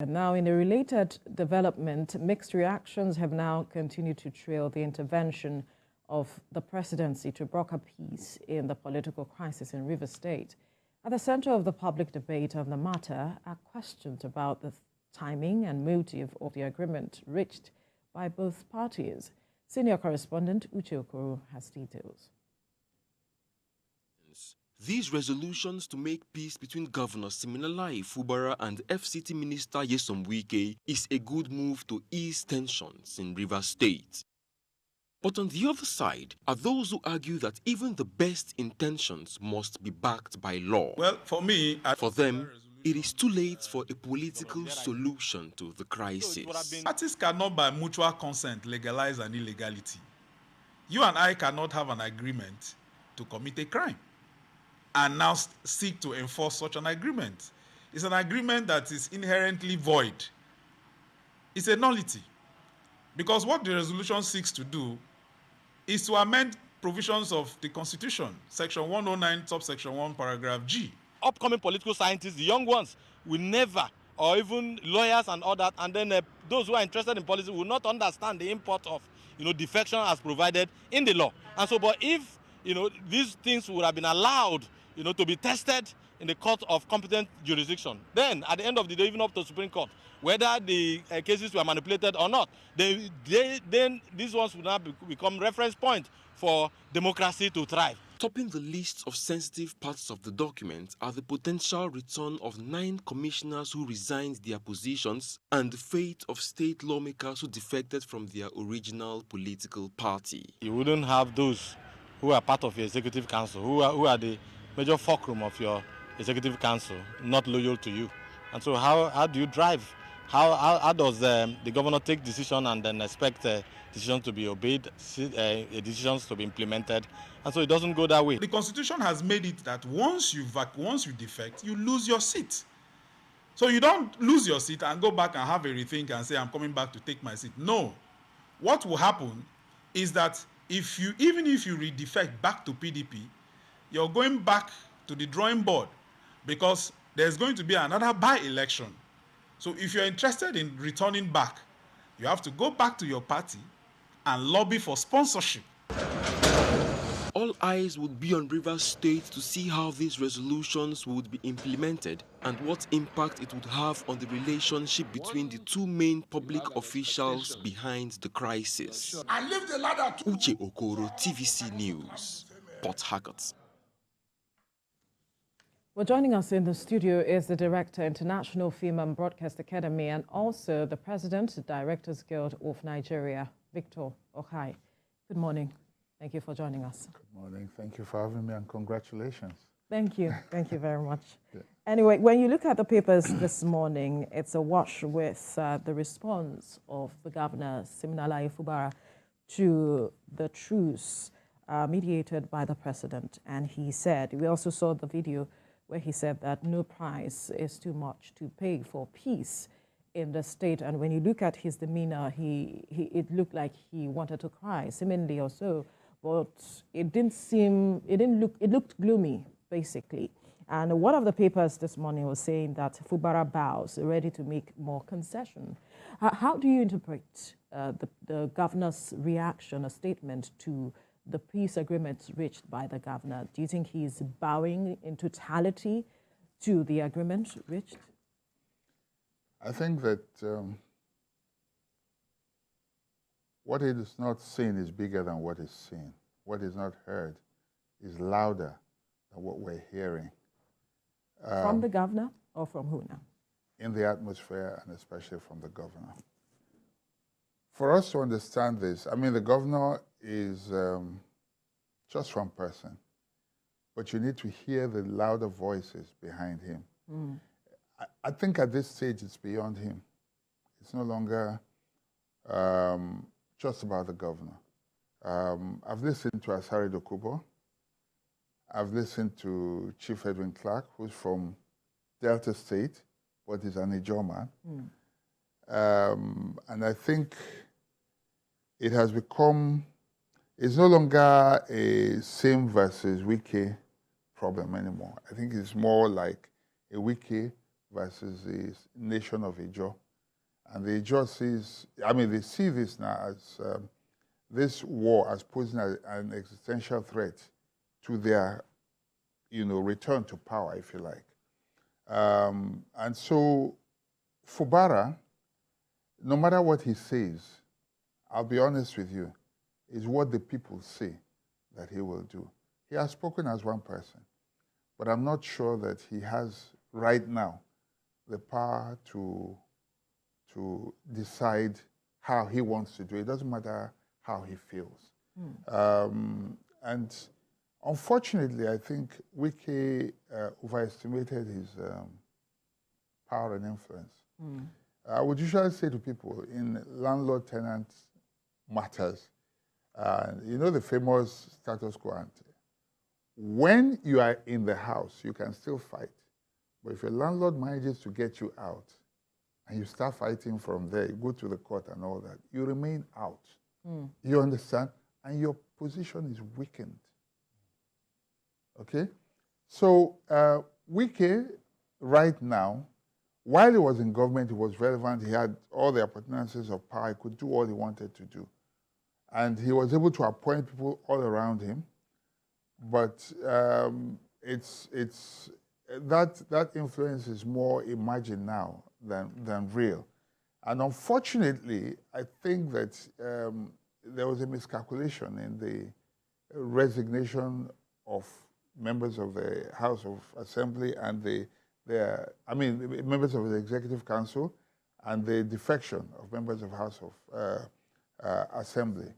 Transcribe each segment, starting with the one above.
And now, in a related development, mixed reactions have now continued to trail the intervention of the presidency to broker peace in the political crisis in Rivers State. At the center of the public debate on the matter are questions about the timing and motive of the agreement reached by both parties. Senior correspondent Uche Okoro has details. These resolutions to make peace between Governor Siminalayi Fubara and FCT Minister Nyesom Wike is a good move to ease tensions in Rivers State. But on the other side are those who argue that even the best intentions must be backed by law. Well, for me, for them, it is too late for a political solution to the crisis. Parties cannot, by mutual consent, legalize an illegality. You and I cannot have an agreement to commit a crime and now seek to enforce such an agreement. It's an agreement that is inherently void. It's a nullity. Because what the resolution seeks to do is to amend provisions of the Constitution, Section 109, subsection 1, paragraph G. Upcoming political scientists, the young ones, will never, or even lawyers and all that, and then those who are interested in policy will not understand the import of, defection as provided in the law. And so, but if, these things would have been allowed, to be tested in the court of competent jurisdiction, then at the end of the day, even up to Supreme Court, whether the cases were manipulated or not, then these ones would now become reference point for democracy to thrive. Topping the list of sensitive parts of the document are the potential return of 9 commissioners who resigned their positions and the fate of state lawmakers who defected from their original political party. You wouldn't have those who are part of your executive council, who are the major fulcrum of your executive council, not loyal to you. And so how do you drive? How does the governor take decision and then expect decisions to be obeyed, decisions to be implemented? And so it doesn't go that way. The Constitution has made it that once you defect, you lose your seat. So you don't lose your seat and go back and have a rethink and say, I'm coming back to take my seat. No. What will happen is that even if you redefect back to PDP, you're going back to the drawing board because there's going to be another by-election. So if you're interested in returning back, you have to go back to your party and lobby for sponsorship. All eyes would be on Rivers State to see how these resolutions would be implemented and what impact it would have on the relationship between the two main public officials behind the crisis. Uche Okoro, TVC News, Port Harcourt. Well, joining us in the studio is the Director, International Film and Broadcast Academy, and also the President, Directors Guild of Nigeria, Victor Ohai. Good morning. Thank you for joining us. Good morning. Thank you for having me, and congratulations. Thank you. Thank you very much. Yeah. Anyway, when you look at the papers this morning, it's awash with the response of the Governor, Siminalayi Fubara, to the truce mediated by the President. And he said, we also saw the video where he said that no price is too much to pay for peace in the state. And when you look at his demeanor, it looked like he wanted to cry, seemingly or so, but it looked gloomy, basically. And one of the papers this morning was saying that Fubara bows, ready to make more concession. How do you interpret the governor's reaction, a statement to the peace agreements reached by the governor? Do you think he's bowing in totality to the agreement reached? I think that what is not seen is bigger than what is seen. What is not heard is louder than what we're hearing. From the governor or from who now? In the atmosphere, and especially from the governor. For us to understand this, I mean, the governor is just one person, but you need to hear the louder voices behind him. Mm. I think at this stage it's beyond him. It's no longer just about the governor. I've listened to Asari Dokubo. I've listened to Chief Edwin Clark, who's from Delta State, but is an Ijaw man. Mm. And I think it has become, it's no longer a Sim versus Wike problem anymore. I think it's more like a Wike versus the nation of Ijaw. And the Ijaw they see this now as this war as posing an existential threat to their, return to power, if you like. And so Fubara, no matter what he says, I'll be honest with you, is what the people say that he will do. He has spoken as one person, but I'm not sure that he has right now the power to decide how he wants to do it. It doesn't matter how he feels. And unfortunately, I think Wike overestimated his power and influence. I would usually say to people in landlord-tenant matters, the famous status quo ante. When you are in the house, you can still fight. But if your landlord manages to get you out, and you start fighting from there, you go to the court and all that, you remain out. You understand? And your position is weakened. Okay? So Wike, right now, while he was in government, he was relevant. He had all the appurtenances of power. He could do all he wanted to do. And he was able to appoint people all around him. But that influence is more imagined now than real. And unfortunately, I think that there was a miscalculation in the resignation of members of the House of Assembly and members of the Executive Council, and the defection of members of House of Assembly.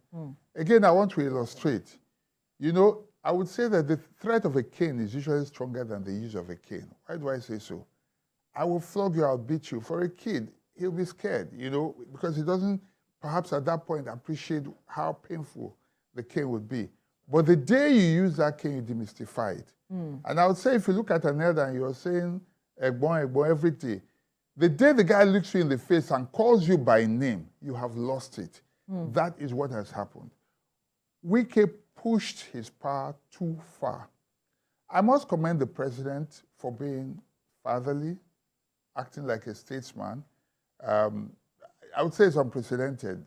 Again, I want to illustrate. I would say that the threat of a cane is usually stronger than the use of a cane. Why do I say so? I will flog you, I'll beat you. For a kid, he'll be scared, because he doesn't perhaps at that point appreciate how painful the cane would be. But the day you use that cane, you demystify it. And I would say if you look at an elder and you're saying, Egbon, every day, the day the guy looks you in the face and calls you by name, you have lost it. That is what has happened. Wike pushed his power too far. I must commend the president for being fatherly, acting like a statesman. I would say it's unprecedented.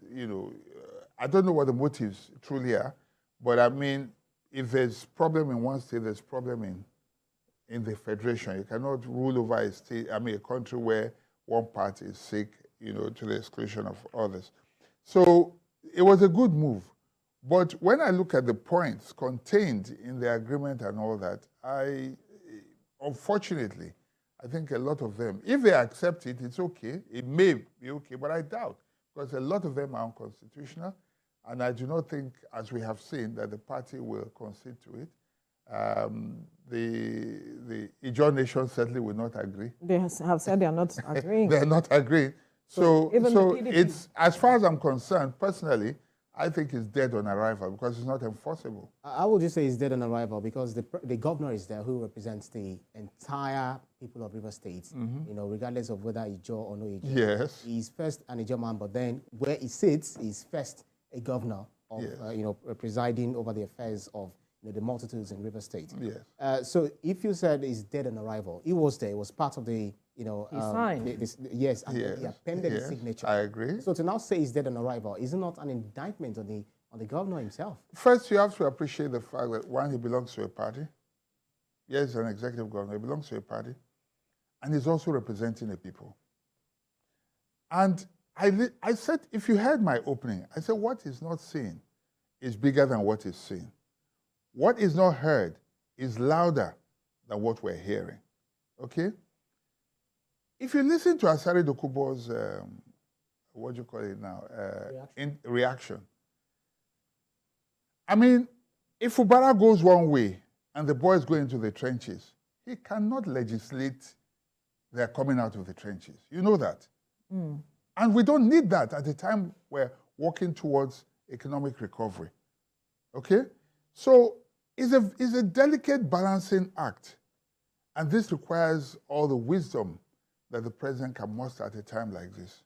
I don't know what the motives truly are, but I mean, if there's problem in one state, there's problem in the federation. You cannot rule over a state, a country where one party is sick, to the exclusion of others. So it was a good move. But when I look at the points contained in the agreement and all that, unfortunately, I think a lot of them, if they accept it, it's okay. It may be okay, but I doubt, because a lot of them are unconstitutional, and I do not think, as we have seen, that the party will concede to it. The Ijaw nation certainly will not agree. They have said they are not agreeing. They are not agreeing. So it's, as far as I'm concerned, personally, I think it's dead on arrival because it's not enforceable. I would just say it's dead on arrival because the governor is there who represents the entire people of River State, regardless of whether Ijaw or no Ijaw. Yes. He's first an Ijaw man, but then where he sits, he's first a governor of, yes. Presiding over the affairs of the multitudes in River State. Yes. So if you said it's dead on arrival, he was there, it was part of the, he signed. Yes, and yes. he appended his Yes. signature. I agree. So to now say he's dead on arrival, is it not an indictment on the governor himself? First, you have to appreciate the fact that, one, he belongs to a party. Yes, he's an executive governor. He belongs to a party. And he's also representing the people. And I said, if you heard my opening, I said, what is not seen is bigger than what is seen. What is not heard is louder than what we're hearing. Okay? If you listen to Asari Dokubo's, what do you call it now? Reaction. I mean, if Fubara goes one way and the boys go into the trenches, he cannot legislate their coming out of the trenches. You know that. And we don't need that at the time we're working towards economic recovery. Okay? So it's a delicate balancing act. And this requires all the wisdom that the president can muster at a time like this.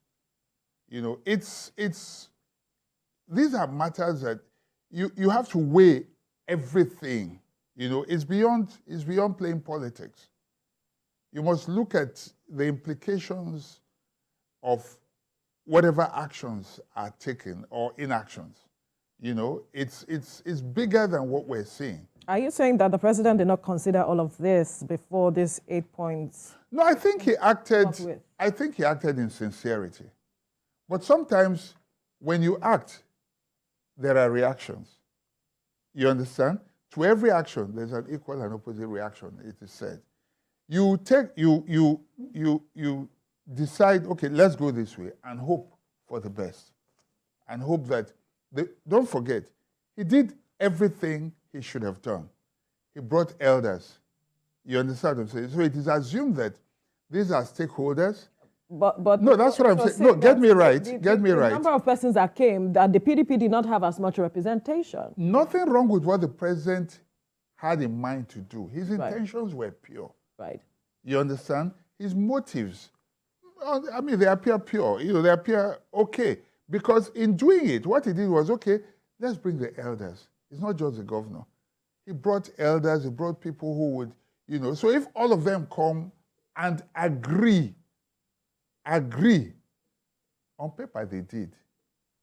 These are matters that you have to weigh everything. It's beyond playing politics. you must look at the implications of whatever actions are taken or inactions. You know, it's bigger than what we're seeing. Are you saying that the president did not consider all of this before these 8 points? No, I think he acted. I think he acted in sincerity. But sometimes when you act, there are reactions. You understand? To every action, there's an equal and opposite reaction, it is said. You decide, okay, let's go this way and hope for the best. And hope that, don't forget, he did everything he should have done. He brought elders. You understand what I'm saying? So it is assumed that these are stakeholders. But no, that's what I'm saying. No, get me right. Get me right. The number of persons that came, that the PDP did not have as much representation. Nothing wrong with what the president had in mind to do. His intentions were pure. Right. You understand? His motives, I mean, they appear pure. You know, they appear okay. Because in doing it, what he did was, okay, let's bring the elders. It's not just the governor. He brought elders, he brought people who would, you know, so if all of them come and agree, on paper they did.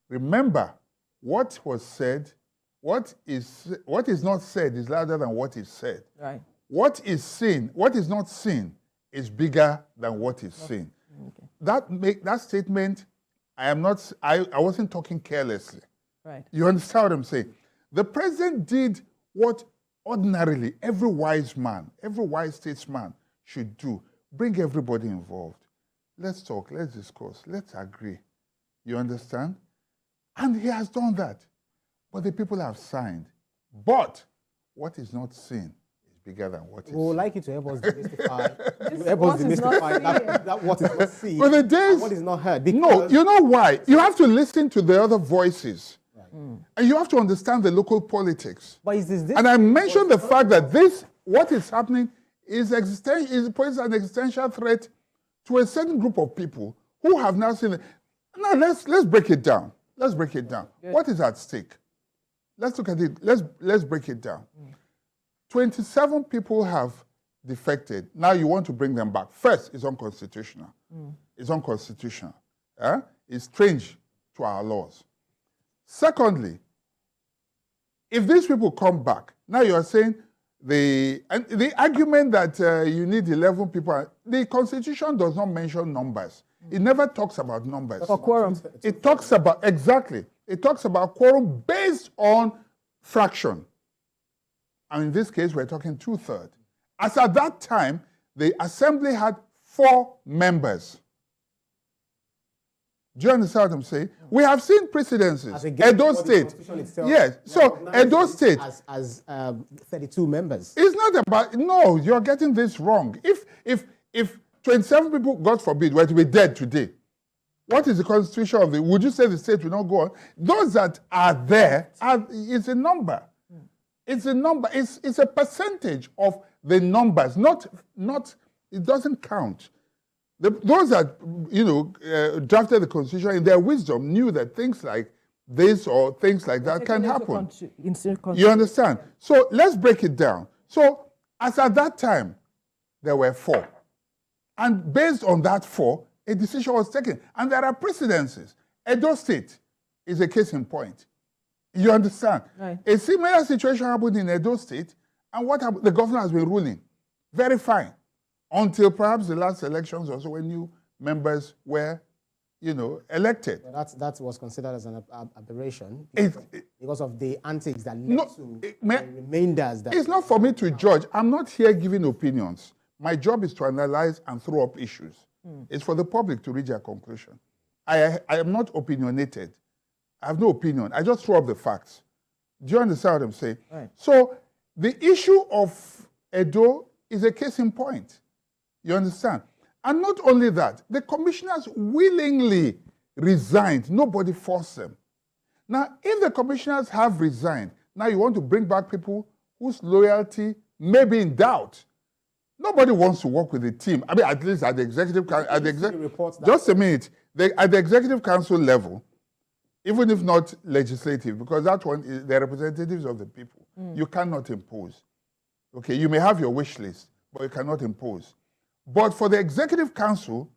Remember, what was said, what is not said is louder than what is said. Right. What is seen, what is not seen is bigger than what is seen. Okay. That statement, I wasn't talking carelessly. Right. You understand what I'm saying? The president did what ordinarily every wise man, every wise statesman should do. Bring everybody involved. Let's talk, let's discuss, let's agree. You understand? And he has done that. But the people have signed. But what is not seen is bigger than what is seen. We would like you to help us demystify that what is not seen but the days, and what is not heard. No, you know why? You have to listen to the other voices. And you have to understand the local politics. But is this and I mentioned the fact that what is happening poses an existential threat to a certain group of people who have now seen it. Now let's break it down. Let's break it down. Good. What is at stake? Let's look at it. Let's break it down. 27 people have defected. Now you want to bring them back. First, it's unconstitutional. It's unconstitutional. It's strange to our laws. Secondly, if these people come back, now you are saying the argument that you need 11 people, the Constitution does not mention numbers. It never talks about numbers. For quorum. It talks about, exactly, it talks about quorum based on fraction. And in this case, we're talking 2/3. As at that time, the assembly had 4 members. Do you understand what I'm saying? We have seen precedences. Edo State. Yes. So Edo State. As 32 members. It's not about, no, you're getting this wrong. If 27 people, God forbid, were to be dead today, what is the constitution of would you say the state will not go on? Those that are there, it's a number. It's a number. It's a percentage of the numbers, not it doesn't count. Those that, drafted the Constitution in their wisdom knew that things like this or things like that can happen. You understand? So let's break it down. So as at that time, there were 4. And based on that 4, a decision was taken. And there are precedences. Edo State is a case in point. You understand? Right. A similar situation happened in Edo State, and what happened? The governor has been ruling. Very fine. Until perhaps the last elections or so when new members were, elected. Well, that was considered as an aberration because of the antics that led to the remainders. It's not for me to judge. I'm not here giving opinions. My job is to analyze and throw up issues. It's for the public to reach their conclusion. I am not opinionated. I have no opinion. I just throw up the facts. Do you understand what I'm saying? Right. So the issue of Edo is a case in point. You understand? And not only that, the commissioners willingly resigned. Nobody forced them. Now, if the commissioners have resigned, now you want to bring back people whose loyalty may be in doubt. Nobody wants to work with the team. I mean, at least at the executive council. Just a minute. At the executive council level, even if not legislative, because that one is the representatives of the people. You cannot impose. Okay, you may have your wish list, but you cannot impose. But for the Executive Council,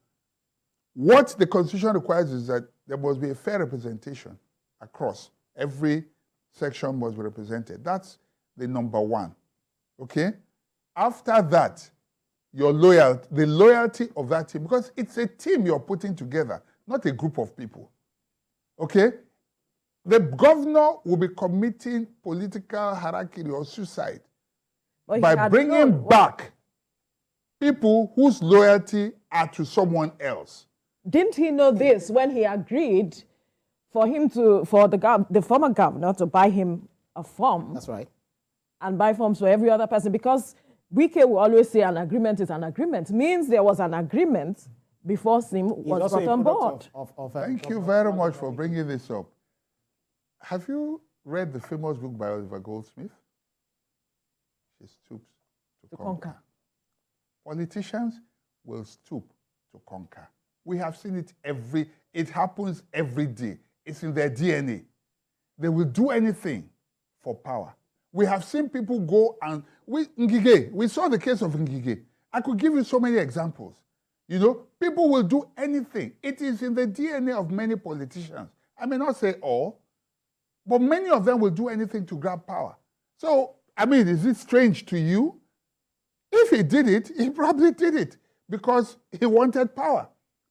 what the Constitution requires is that there must be a fair representation across. Every section must be represented. That's the number one. Okay? After that, the loyalty of that team, because it's a team you're putting together, not a group of people. Okay? The governor will be committing political harakiri or suicide by bringing back people whose loyalty are to someone else. Didn't he know this when he agreed for the former governor to buy him a form? That's right. And buy forms for every other person, because Wike will always say an agreement is an agreement. Means there was an agreement before Sim was brought on board. Thank you very much for bringing this up. Have you read the famous book by Oliver Goldsmith? She stoops to conquer. Politicians will stoop to conquer. We have seen it happens every day. It's in their DNA. They will do anything for power. We have seen people go and, we saw the case of Ngige. I could give you so many examples. You know, people will do anything. It is in the DNA of many politicians. I may not say all, but many of them will do anything to grab power. So, I mean, is it strange to you? If he did it, he probably did it because he wanted power.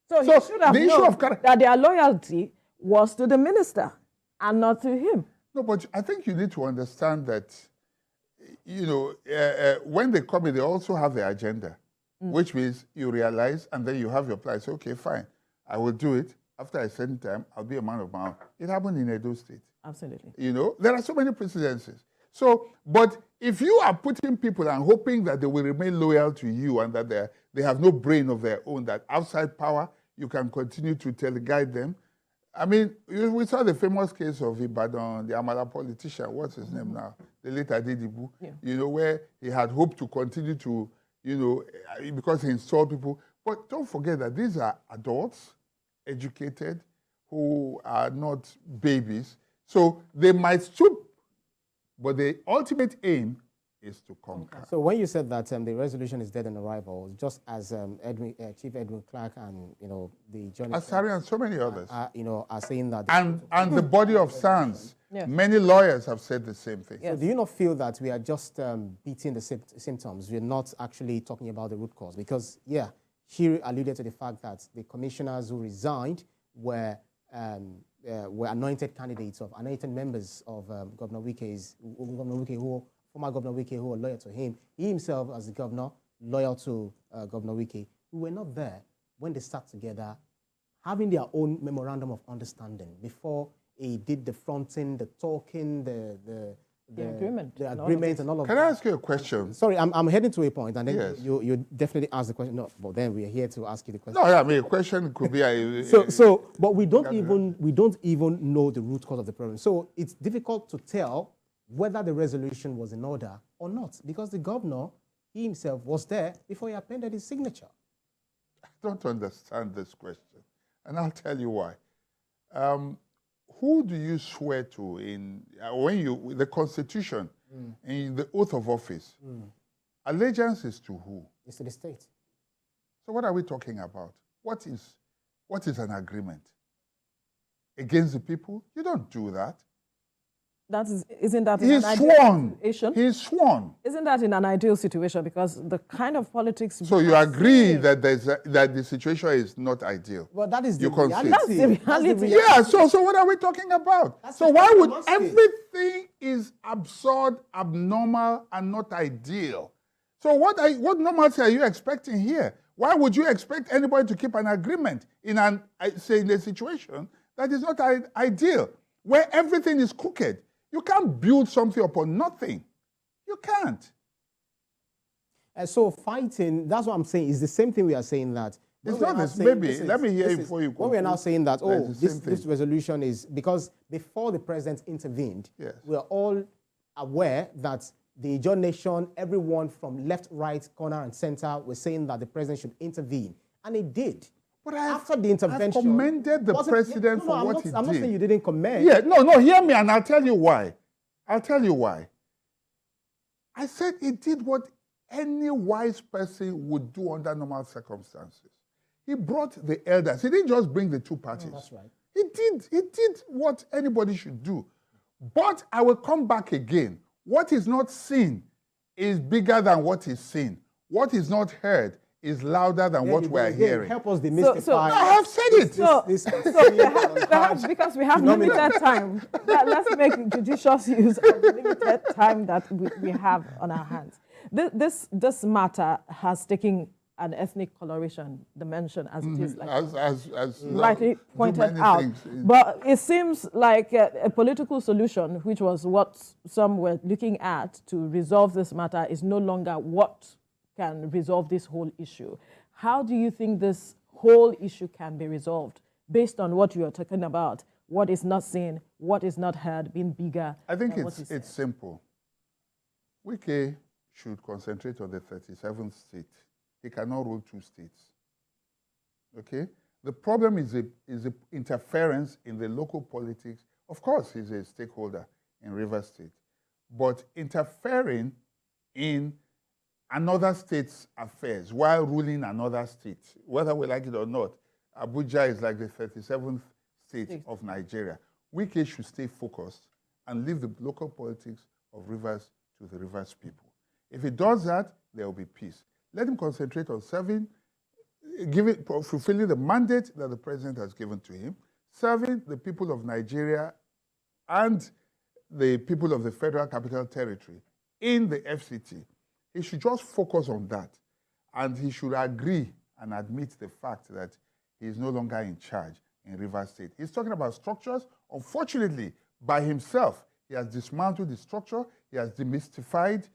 So he should have known that their loyalty was to the minister and not to him. No, but I think you need to understand that, you know, when they come in, they also have their agenda, which means you realize and then you have your plan. Say, okay, fine, I will do it. After a certain time, I'll be a man of my own. It happened in Edo State. Absolutely. You know, there are so many precedences. So, but if you are putting people and hoping that they will remain loyal to you and that they have no brain of their own, that outside power, you can continue to teleguide them. I mean, we saw the famous case of Ibadan, the Amala politician, what's his name now? The late Adedibu, you know, where he had hoped to continue to, you know, because he installed people. But don't forget that these are adults, educated, who are not babies. So they might stoop, but the ultimate aim is to conquer. So when you said that the resolution is dead on arrival, just as Chief Edwin Clark and the journalist Asari and so many others, are saying that, and the body of SANS, many lawyers have said the same thing. So do you not feel that we are just beating the symptoms? We're not actually talking about the root cause, because she alluded to the fact that the commissioners who resigned were anointed candidates of anointed members of Governor Wike, former Governor Wike, who were loyal to him. He himself, as the governor, loyal to Governor Wike, who were not there when they sat together, having their own memorandum of understanding before he did the fronting, the talking, the agreement and all of that. Can I ask you a question? Sorry, I'm heading to a point, and then you definitely ask the question. No, but then we are here to ask you the question. No, I mean, a question could be but we don't even know the root cause of the problem. So it's difficult to tell whether the resolution was in order or not, because the governor, he himself, was there before he appended his signature. I don't understand this question, and I'll tell you why. Who do you swear to in the Constitution, in the oath of office? Allegiance is to who? It's to the state. So what are we talking about? What is an agreement? Against the people? You don't do that. Isn't that in He's an sworn. ideal situation? He's sworn. Isn't that in an ideal situation? Because the kind of politics. So you agree that that the situation is not ideal? Well, that is the reality. That's the reality. Yeah. So what are we talking about? So why would everything is absurd, abnormal, and not ideal? So what normalcy are you expecting here? Why would you expect anybody to keep an agreement in a situation that is not ideal, where everything is crooked? You can't build something upon nothing. You can't. So fighting, that's what I'm saying, is the same thing we are saying that. It's not this, maybe, let me hear you before you when we are now saying that, this resolution is, because before the president intervened, we are all aware that the John Nation, everyone from left, right, corner, and center was saying that the president should intervene. And he did. But after the intervention, I've commended the president for what he did. I'm not saying you didn't commend. Yeah, no, hear me, and I'll tell you why. I said he did what any wise person would do under normal circumstances. He brought the elders. He didn't just bring the two parties. That's right. He did what anybody should do. But I will come back again. What is not seen is bigger than what is seen. What is not heard is louder than what we are hearing. Help us demystify. I have said it. So perhaps because we have limited time, let's make judicious use of the limited time that we have on our hands. This matter has taken an ethnic coloration dimension, as it is, like as rightly pointed out. But it seems like a political solution, which was what some were looking at to resolve this matter, is no longer what can resolve this whole issue. How do you think this whole issue can be resolved based on what you are talking about? What is not seen, what is not heard, being bigger? I think it's simple. Wike should concentrate on the 37th state. He cannot rule 2 states. Okay? The problem is the interference in the local politics. Of course, he's a stakeholder in Rivers State, but interfering in another state's affairs while ruling another state, whether we like it or not. Abuja is like the 37th state of Nigeria. Wike should stay focused and leave the local politics of Rivers to the Rivers people. If he does that, there will be peace. Let him concentrate on fulfilling the mandate that the president has given to him, serving the people of Nigeria and the people of the Federal Capital Territory in the FCT. He should just focus on that, and he should agree and admit the fact that he is no longer in charge in Rivers State. He's talking about structures. Unfortunately, by himself, he has dismantled the structure. He has demystified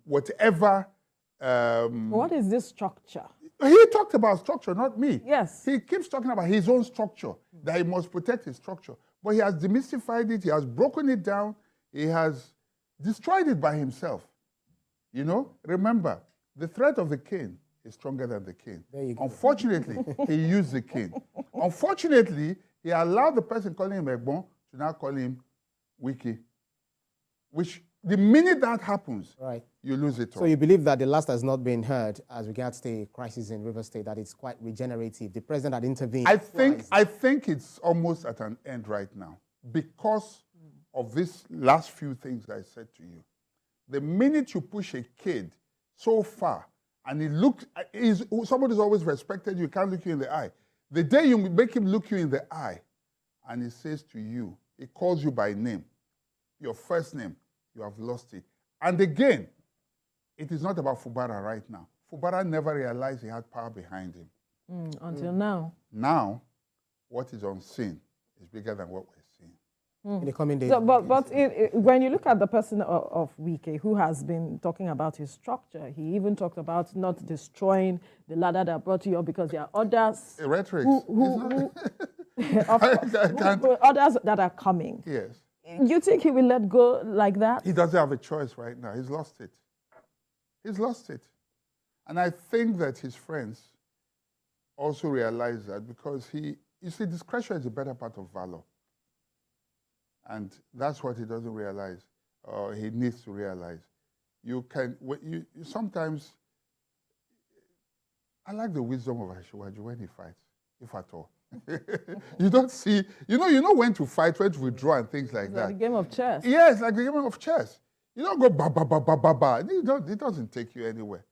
whatever. What is this structure? He talked about structure, not me. Yes. He keeps talking about his own structure, that he must protect his structure. But he has demystified it. He has broken it down. He has destroyed it by himself. You know, remember, the threat of the cane is stronger than the cane. There you go. Unfortunately, he used the cane. Unfortunately, he allowed the person calling him Egbon to now call him Wike, which the minute that happens, right, you lose it all. So you believe that the last has not been heard as regards the crisis in Rivers State, that it's quite regenerative. The president had intervened. I think it's almost at an end right now because of these last few things I said to you. The minute you push a kid so far, and somebody's always respected you, can't look you in the eye. The day you make him look you in the eye, and he says to you, he calls you by name, your first name, you have lost it. And again, it is not about Fubara right now. Fubara never realized he had power behind him. Until now. Now, what is unseen is bigger than what we're seeing. In the coming days. So, but when you look at the person of Wike, who has been talking about his structure, he even talked about not destroying the ladder that brought you up because there are others rhetoric. Others that are coming. Yes. You think he will let go like that? He doesn't have a choice right now. He's lost it. He's lost it. And I think that his friends also realize that because you see, discretion is a better part of valor. And that's what he doesn't realize, or he needs to realize. Sometimes, I like the wisdom of Asiwaju when he fights, if at all. You don't see, you know when to fight, when to withdraw and things like that. Like the game of chess. Yes, like the game of chess. You don't go ba ba ba ba ba ba. It doesn't take you anywhere.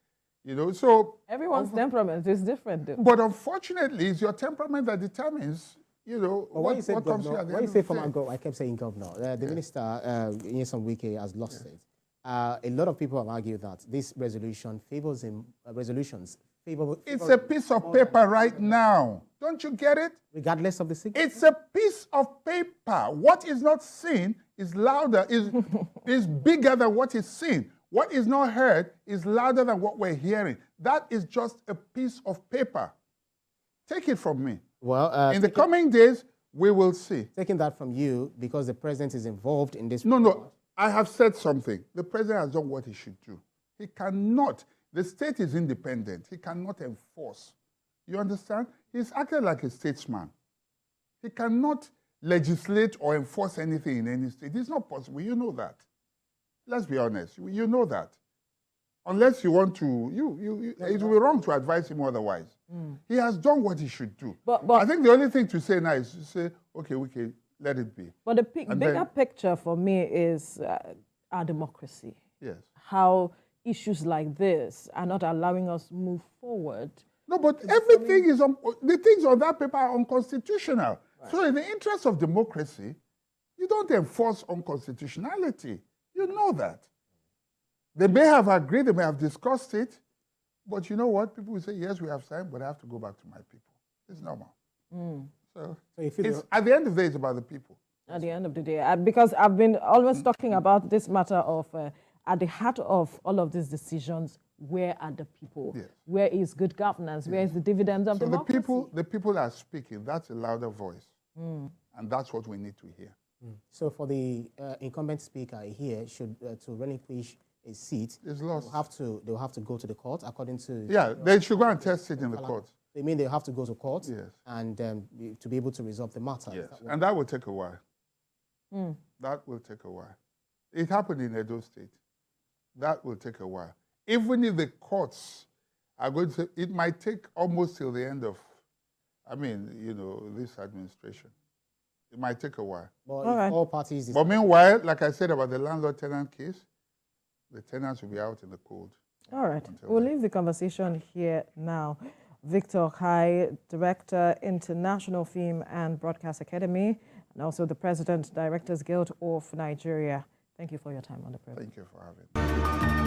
You know, so everyone's temperament is different, though. But unfortunately, it's your temperament that determines, you know, what comes to you at the end of the day. I kept saying governor. The minister, Nyesom Wike, has lost it. A lot of people have argued that this resolution favors him. It's a piece of paper right now. Don't you get it? Regardless of the signature. It's a piece of paper. What is not seen is louder, is bigger than what is seen. What is not heard is louder than what we're hearing. That is just a piece of paper. Take it from me. Well, in the coming days, we will see. Taking that from you, because the president is involved in this. No. I have said something. The president has done what he should do. He cannot. The state is independent. He cannot enforce. You understand? He's acted like a statesman. He cannot legislate or enforce anything in any state. It's not possible. You know that. Let's be honest. You know that. unless you want to, it will be wrong to advise him otherwise. He has done what he should do. But I think the only thing to say now is to say, okay, we can let it be. But the bigger picture for me is our democracy. Yes. How issues like this are not allowing us to move forward. No, but everything is the things on that paper are unconstitutional. Right. So in the interest of democracy, you don't enforce unconstitutionality. You know that. They may have agreed, they may have discussed it, but you know what? People will say, yes, we have signed, but I have to go back to my people. It's normal. So at the end of the day, it's about the people. At the end of the day, because I've been always talking about this matter of at the heart of all of these decisions, where are the people? Yes. Where is good governance? Where is the dividends of democracy? The people are speaking. That's a louder voice. And that's what we need to hear. So for the incumbent speaker here, should to relinquish a seat, they'll have to go to the court according to... Yeah, they should go and test it in the court. They mean they have to go to court? Yes. And to be able to resolve the matter? Yes, and that will take a while. That will take a while. It happened in Edo State. That will take a while. Even if the courts are going to... It might take almost till the end of, this administration. It might take a while. Well, if all parties... But meanwhile, like I said about the landlord-tenant case, the tenants will be out in the cold. All right. We'll leave the conversation here now. Victor Kai, Director, International Film and Broadcast Academy, and also the President, Directors Guild of Nigeria. Thank you for your time on the program. Thank you for having me.